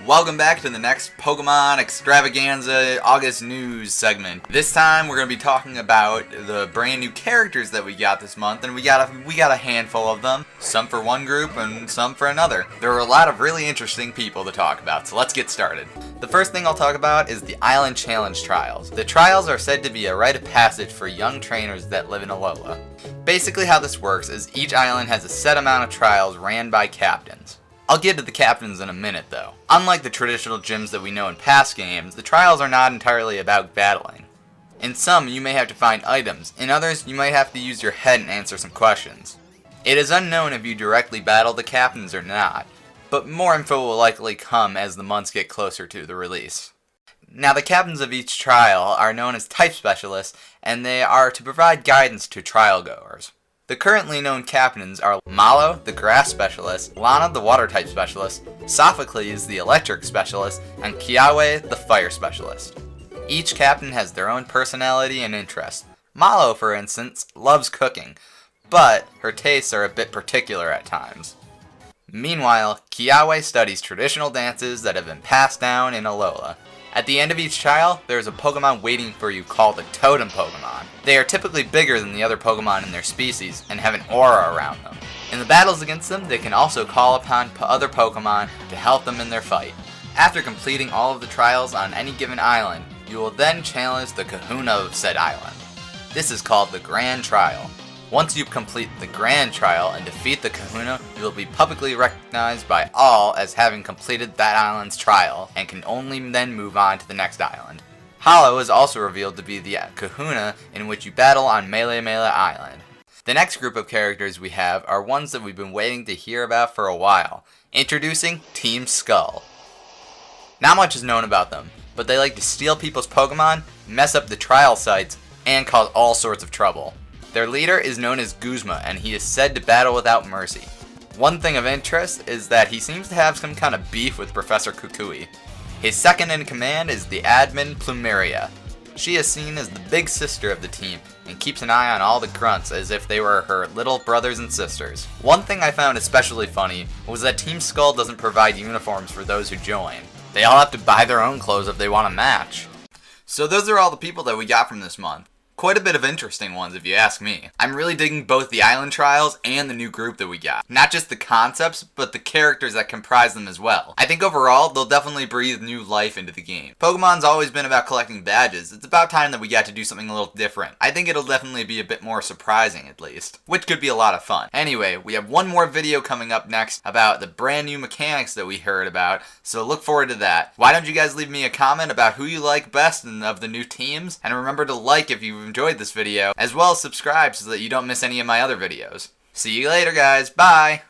Welcome back to the next Pokemon Extravaganza August news segment. This time we're going to be talking about the brand new characters that we got this month, and we got a handful of them. Some for one group and some for another. There are a lot of really interesting people to talk about, so let's get started. The first thing I'll talk about is the Island Challenge Trials. The trials are said to be a rite of passage for young trainers that live in Alola. Basically how this works is each island has a set amount of trials ran by captains. I'll get to the captains in a minute though. Unlike the traditional gyms that we know in past games, the trials are not entirely about battling. In some, you may have to find items. In others, you might have to use your head and answer some questions. It is unknown if you directly battle the captains or not, but more info will likely come as the months get closer to the release. Now the captains of each trial are known as type specialists, and they are to provide guidance to trial goers. The currently known captains are Mallow, the grass specialist, Lana, the water type specialist, Sophocles, the electric specialist, and Kiawe, the fire specialist. Each captain has their own personality and interests. Mallow, for instance, loves cooking, but her tastes are a bit particular at times. Meanwhile, Kiawe studies traditional dances that have been passed down in Alola. At the end of each trial, there is a Pokemon waiting for you called a Totem Pokemon. They are typically bigger than the other Pokemon in their species and have an aura around them. In the battles against them, they can also call upon other Pokemon to help them in their fight. After completing all of the trials on any given island, you will then challenge the Kahuna of said island. This is called the Grand Trial. Once you complete the Grand Trial and defeat the Kahuna, you will be publicly recognized by all as having completed that island's trial, and can only then move on to the next island. Hollow is also revealed to be the Kahuna in which you battle on Melee Island. The next group of characters we have are ones that we've been waiting to hear about for a while. Introducing Team Skull. Not much is known about them, but they like to steal people's Pokemon, mess up the trial sites, and cause all sorts of trouble. Their leader is known as Guzma, and he is said to battle without mercy. One thing of interest is that he seems to have some kind of beef with Professor Kukui. His second in command is the admin Plumeria. She is seen as the big sister of the team, and keeps an eye on all the grunts as if they were her little brothers and sisters. One thing I found especially funny was that Team Skull doesn't provide uniforms for those who join. They all have to buy their own clothes if they want to match. So those are all the people that we got from this month. Quite a bit of interesting ones if you ask me. I'm really digging both the island trials and the new group that we got. Not just the concepts, but the characters that comprise them as well. I think overall, they'll definitely breathe new life into the game. Pokemon's always been about collecting badges. It's about time that we got to do something a little different. I think it'll definitely be a bit more surprising at least, which could be a lot of fun. Anyway, we have one more video coming up next about the brand new mechanics that we heard about, so look forward to that. Why don't you guys leave me a comment about who you like best and of the new teams, and remember to like if you enjoyed this video, as well as subscribe so that you don't miss any of my other videos. See you later guys, bye!